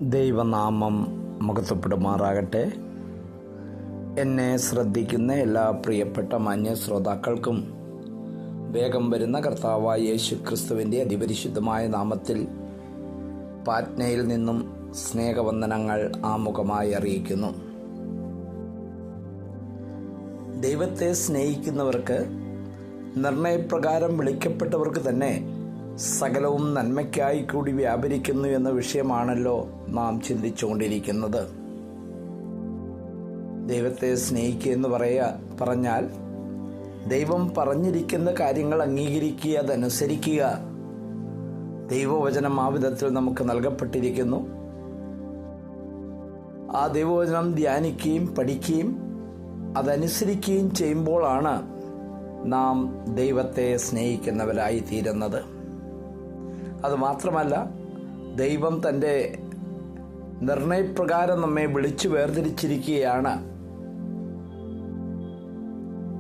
ദൈവനാമം മഹത്വപ്പെടുമാറാകട്ടെ. എന്നെ ശ്രദ്ധിക്കുന്ന എല്ലാ പ്രിയപ്പെട്ട മാന്യ ശ്രോതാക്കൾക്കും വേഗം വരുന്ന കർത്താവായ യേശു ക്രിസ്തുവിൻ്റെ അതിപരിശുദ്ധമായ നാമത്തിൽ പാറ്റ്നയിൽ നിന്നും സ്നേഹവന്ദനങ്ങൾ ആമുഖമായി അറിയിക്കുന്നു. ദൈവത്തെ സ്നേഹിക്കുന്നവർക്ക്, നിർണയപ്രകാരം വിളിക്കപ്പെട്ടവർക്ക് തന്നെ സകലവും നന്മയ്ക്കായി കൂടി വ്യാപരിക്കുന്നു എന്ന വിഷയമാണല്ലോ നാം ചിന്തിച്ചുകൊണ്ടിരിക്കുന്നത്. ദൈവത്തെ സ്നേഹിക്കുക എന്ന് പറഞ്ഞാൽ ദൈവം പറഞ്ഞിരിക്കുന്ന കാര്യങ്ങൾ അംഗീകരിക്കുക, അതനുസരിക്കുക. ദൈവവചനം ആ വിധത്തിൽ നമുക്ക് നൽകപ്പെട്ടിരിക്കുന്നു. ആ ദൈവവചനം ധ്യാനിക്കുകയും പഠിക്കുകയും അതനുസരിക്കുകയും ചെയ്യുമ്പോഴാണ് നാം ദൈവത്തെ സ്നേഹിക്കുന്നവരായി തീരുന്നത്. അതുമാത്രമല്ല, ദൈവം തൻ്റെ നിർണയപ്രകാരം നമ്മെ വിളിച്ചു വേർതിരിച്ചിരിക്കുകയാണ്.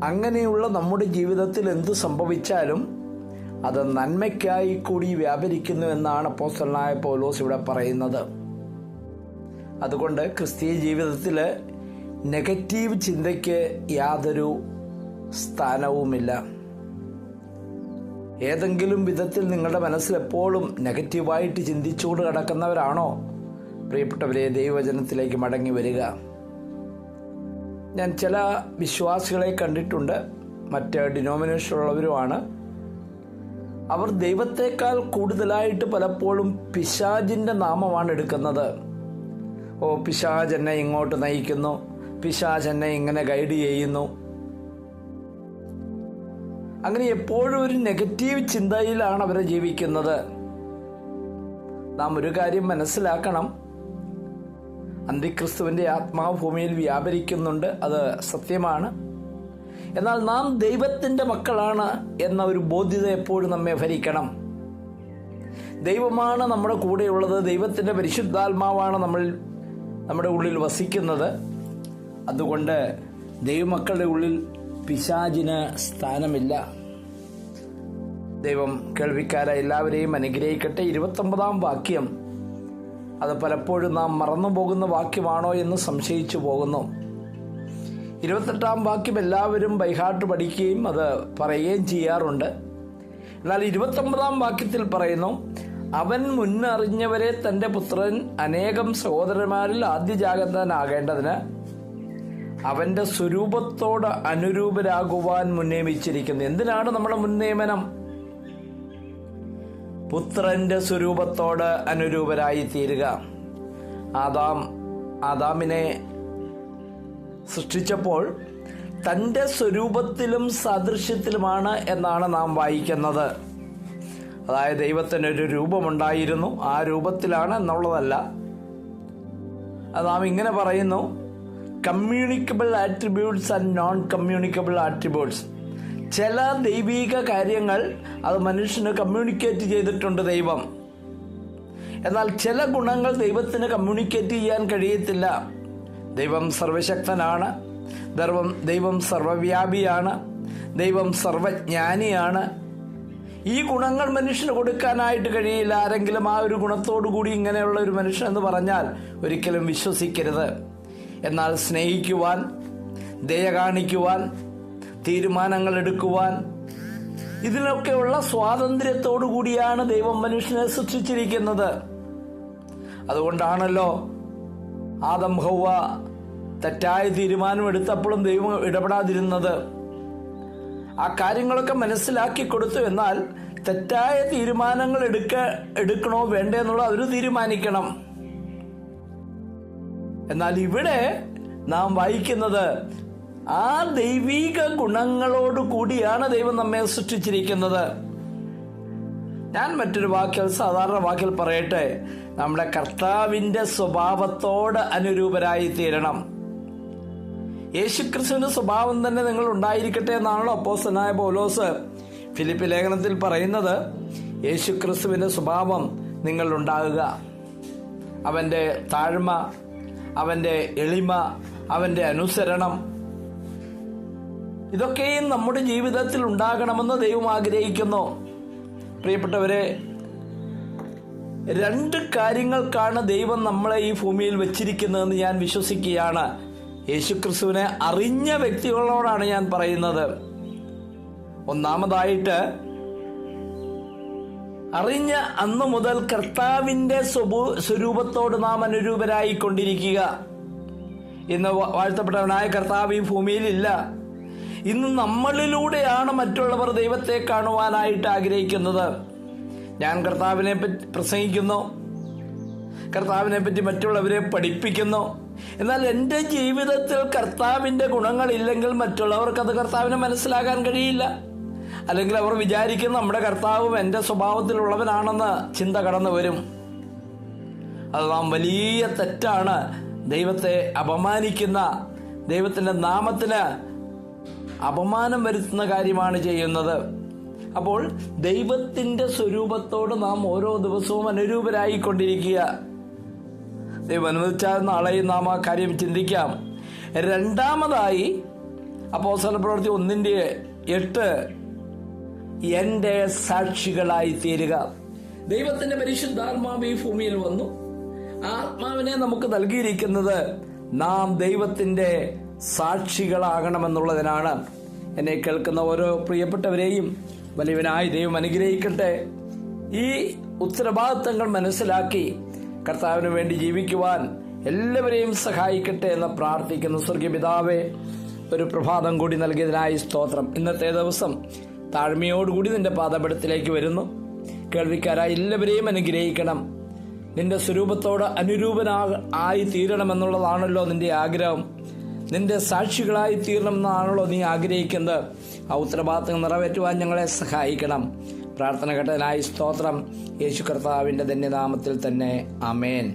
അങ്ങനെയുള്ള നമ്മുടെ ജീവിതത്തിൽ എന്തു സംഭവിച്ചാലും അത് നന്മയ്ക്കായി കൂടി വ്യാപരിക്കുന്നു എന്നാണ് അപ്പോസ്തലനായ പൗലോസ് ഇവിടെ പറയുന്നത്. അതുകൊണ്ട് ക്രിസ്തീയ ജീവിതത്തിൽ നെഗറ്റീവ് ചിന്തയ്ക്ക് യാതൊരു സ്ഥാനവുമില്ല. ഏതെങ്കിലും വിധത്തിൽ നിങ്ങളുടെ മനസ്സിൽ എപ്പോഴും നെഗറ്റീവായിട്ട് ചിന്തിച്ചുകൊണ്ട് കിടക്കുന്നവരാണോ പ്രിയപ്പെട്ടവരെ, ദൈവവചനത്തിലേക്ക് മടങ്ങി വരിക. ഞാൻ ചില വിശ്വാസികളെ കണ്ടിട്ടുണ്ട്, മറ്റ് ഡിനോമിനേഷനുള്ളവരുമാണ്. അവർ ദൈവത്തെക്കാൾ കൂടുതലായിട്ട് പലപ്പോഴും പിശാചിൻ്റെ നാമമാണ് എടുക്കുന്നത്. പിശാച് എന്നെ ഇങ്ങോട്ട് നയിക്കുന്നു, പിശാച് എന്നെ ഇങ്ങനെ ഗൈഡ് ചെയ്യുന്നു. അങ്ങനെ എപ്പോഴും ഒരു നെഗറ്റീവ് ചിന്തയിലാണ് അവർ ജീവിക്കുന്നത്. നാം ഒരു കാര്യം മനസ്സിലാക്കണം, അന്തിക്രിസ്തുവിൻ്റെ ആത്മാവ് ഭൂമിയിൽ വ്യാപരിക്കുന്നുണ്ട്, അത് സത്യമാണ്. എന്നാൽ നാം ദൈവത്തിൻ്റെ മക്കളാണ് എന്ന ഒരു ബോധ്യത എപ്പോഴും നമ്മെ ഭരിക്കണം. ദൈവമാണ് നമ്മുടെ കൂടെയുള്ളത്, ദൈവത്തിൻ്റെ പരിശുദ്ധാത്മാവാണ് നമ്മുടെ ഉള്ളിൽ വസിക്കുന്നത്. അതുകൊണ്ട് ദൈവമക്കളുടെ ഉള്ളിൽ പിശാചിന് സ്ഥാനമില്ല. ദൈവം കേൾവിക്കാരെ എല്ലാവരെയും അനുഗ്രഹിക്കട്ടെ. 29-ാം വാക്യം, അത് പലപ്പോഴും നാം മറന്നു പോകുന്ന വാക്യമാണോ എന്ന് സംശയിച്ചു പോകുന്നു. 28-ാം വാക്യം എല്ലാവരും ബൈഹാർട്ട് പഠിക്കുകയും അത് പറയുകയും ചെയ്യാറുണ്ട്. എന്നാൽ 29-ാം വാക്യത്തിൽ പറയുന്നു, അവൻ മുന്നറിഞ്ഞവരെ തൻ്റെ പുത്രൻ അനേകം സഹോദരന്മാരിൽ ആദ്യജാതനാകേണ്ടതിന് അവന്റെ സ്വരൂപത്തോട് അനുരൂപരാകുവാൻ മുന്നേമിച്ചിരിക്കുന്നു. എന്തിനാണ് നമ്മുടെ മുൻനിയമനം? പുത്രന്റെ സ്വരൂപത്തോട് അനുരൂപരായി തീരുക. ആദാമിനെ സൃഷ്ടിച്ചപ്പോൾ തൻ്റെ സ്വരൂപത്തിലും സാദൃശ്യത്തിലുമാണ് എന്നാണ് നാം വായിക്കുന്നത്. അതായത് ദൈവത്തിനൊരു രൂപമുണ്ടായിരുന്നു, ആ രൂപത്തിലാണ് എന്നുള്ളതല്ല. അത് നാം ഇങ്ങനെ പറയുന്നു, communicable attributes and non communicable attributes. ചില ദൈവിക കാര്യങ്ങൾ അത് മനുഷ്യന് കമ്മ്യൂണിക്കേറ്റ് ചെയ്തിട്ടുണ്ട് ദൈവം. എന്നാൽ ചില ഗുണങ്ങൾ ദൈവത്തിന് കമ്മ്യൂണിക്കേറ്റ് ചെയ്യാൻ കഴിയത്തില്ല. ദൈവം സർവശക്തനാണ്, ദൈവം സർവവ്യാപിയാണ്, ദൈവം സർവജ്ഞാനിയാണ്. ഈ ഗുണങ്ങൾ മനുഷ്യന് കൊടുക്കാനായിട്ട് കഴിയില്ല. ആരെങ്കിലും ആ ഒരു ഗുണത്തോടു കൂടി ഇങ്ങനെയുള്ള ഒരു മനുഷ്യൻ എന്ന് പറഞ്ഞാൽ ഒരിക്കലും വിശ്വസിക്കരുത്. എന്നാൽ സ്നേഹിക്കുവാൻ, ദയ കാണിക്കുവാൻ, തീരുമാനങ്ങൾ എടുക്കുവാൻ, ഇതിനൊക്കെയുള്ള സ്വാതന്ത്ര്യത്തോടു കൂടിയാണ് ദൈവം മനുഷ്യനെ സൃഷ്ടിച്ചിരിക്കുന്നത്. അതുകൊണ്ടാണല്ലോ ആദം ഹൗവ തെറ്റായ തീരുമാനം എടുത്തപ്പോഴും ദൈവം ഇടപെടാതിരുന്നത്. ആ കാര്യങ്ങളൊക്കെ മനസ്സിലാക്കി കൊടുത്തു. എന്നാൽ തെറ്റായ തീരുമാനങ്ങൾ എടുക്കണോ വേണ്ടേ എന്നുള്ളത് അവർ തീരുമാനിക്കണം. എന്നാൽ ഇവിടെ നാം വായിക്കുന്നത് ആ ദൈവിക ഗുണങ്ങളോട് കൂടിയാണ് ദൈവം നമ്മെ സൃഷ്ടിച്ചിരിക്കുന്നത്. ഞാൻ മറ്റൊരു സാധാരണ വാക്കിൽ പറയട്ടെ, നമ്മുടെ കർത്താവിൻ്റെ സ്വഭാവത്തോട് അനുരൂപരായി തീരണം. യേശുക്രിസ്തുവിന്റെ സ്വഭാവം തന്നെ നിങ്ങൾ ഉണ്ടായിരിക്കട്ടെ എന്നാണല്ലോ അപ്പോസ്തലനായ പൗലോസ് ഫിലിപ്പി ലേഖനത്തിൽ പറയുന്നത്. യേശുക്രിസ്തുവിന്റെ സ്വഭാവം നിങ്ങൾ ഉണ്ടാകുക. അവന്റെ താഴ്മ, അവന്റെ എളിമ, അവന്റെ അനുസരണം, ഇതൊക്കെയും നമ്മുടെ ജീവിതത്തിൽ ഉണ്ടാകണമെന്ന് ദൈവം ആഗ്രഹിക്കുന്നു. പ്രിയപ്പെട്ടവരെ, 2 കാര്യങ്ങൾക്കാണ് ദൈവം നമ്മളെ ഈ ഭൂമിയിൽ വെച്ചിരിക്കുന്നതെന്ന് ഞാൻ വിശ്വസിക്കുകയാണ്. യേശുക്രിസ്തുവിനെ അറിഞ്ഞ വ്യക്തികളോടാണ് ഞാൻ പറയുന്നത്. ഒന്നാമതായിട്ട്, അറിഞ്ഞ അന്നു മുതൽ കർത്താവിന്റെ സ്വരൂപത്തോട് നാം അനുരൂപരായിക്കൊണ്ടിരിക്കുക. ഇന്ന് വാഴ്ത്തപ്പെട്ടവനായ കർത്താവ് ഈ ഭൂമിയിലില്ല. ഇന്ന് നമ്മളിലൂടെയാണ് മറ്റുള്ളവർ ദൈവത്തെ കാണുവാനായിട്ട് ആഗ്രഹിക്കുന്നത്. ഞാൻ കർത്താവിനെ പറ്റി പ്രസംഗിക്കുന്നു, കർത്താവിനെ പറ്റി മറ്റുള്ളവരെ പഠിപ്പിക്കുന്നു. എന്നാൽ എൻ്റെ ജീവിതത്തിൽ കർത്താവിൻ്റെ ഗുണങ്ങളില്ലെങ്കിൽ മറ്റുള്ളവർക്കത് കർത്താവിനെ മനസ്സിലാക്കാൻ കഴിയില്ല. അല്ലെങ്കിൽ അവർ വിചാരിക്കും നമ്മുടെ കർത്താവും എൻ്റെ സ്വഭാവത്തിലുള്ളവനാണെന്ന് ചിന്ത കടന്നു വരും. അത് നാം വലിയ തെറ്റാണ്. ദൈവത്തെ അപമാനിക്കുന്ന, ദൈവത്തിൻ്റെ നാമത്തിന് അപമാനം വരുത്തുന്ന കാര്യമാണ് ചെയ്യുന്നത്. അപ്പോൾ ദൈവത്തിൻ്റെ സ്വരൂപത്തോട് നാം ഓരോ ദിവസവും അനുരൂപരായിക്കൊണ്ടിരിക്കുക. ദൈവം അനുവദിച്ചാൽ നാളെയും നാം ആ കാര്യം ചിന്തിക്കാം. രണ്ടാമതായി, അപ്പോസ്തലപ്രവൃത്തി 1:8, എൻ്റെ സാക്ഷികളായി തീരുക. ദൈവത്തിന്റെ പരിശുദ്ധാത്മാവ് ഈ ഭൂമിയിൽ വന്നു. ആത്മാവിനെ നമുക്ക് നൽകിയിരിക്കുന്നത് നാം ദൈവത്തിന്റെ സാക്ഷികളാകണമെന്നുള്ളതിനാണ്. എന്നെ കേൾക്കുന്ന ഓരോ പ്രിയപ്പെട്ടവരെയും വലിയവനായ ദൈവം അനുഗ്രഹിക്കട്ടെ. ഈ ഉത്തരവാദിത്തങ്ങൾ മനസ്സിലാക്കി കർത്താവിന് വേണ്ടി ജീവിക്കുവാൻ എല്ലാവരെയും സഹായിക്കട്ടെ എന്ന് പ്രാർത്ഥിക്കുന്നു. സ്വർഗീയ പിതാവേ, ഒരു പ്രഭാതം കൂടി നൽകിയതിനായി സ്തോത്രം. ഇന്നത്തെ ദിവസം താഴ്മയോടുകൂടി നിന്റെ പാദപീഠത്തിലേക്ക് വരുന്നു. കേൾവിക്കാരായ എല്ലാവരെയും അനുഗ്രഹിക്കണം. നിന്റെ സ്വരൂപത്തോട് അനുരൂപനായി തീരണമെന്നുള്ളതാണല്ലോ നിന്റെ ആഗ്രഹം. നിന്റെ സാക്ഷികളായി തീരണമെന്നാണല്ലോ നീ ആഗ്രഹിക്കുന്നത്. ആ ഉത്തരവാദിത്തങ്ങൾ നിറവേറ്റുവാൻ ഞങ്ങളെ സഹായിക്കണം. പ്രാർത്ഥന കേട്ടതിനായി സ്തോത്രം. യേശു കർത്താവിന്റെ ധന്യനാമത്തിൽ തന്നെ ആമേൻ.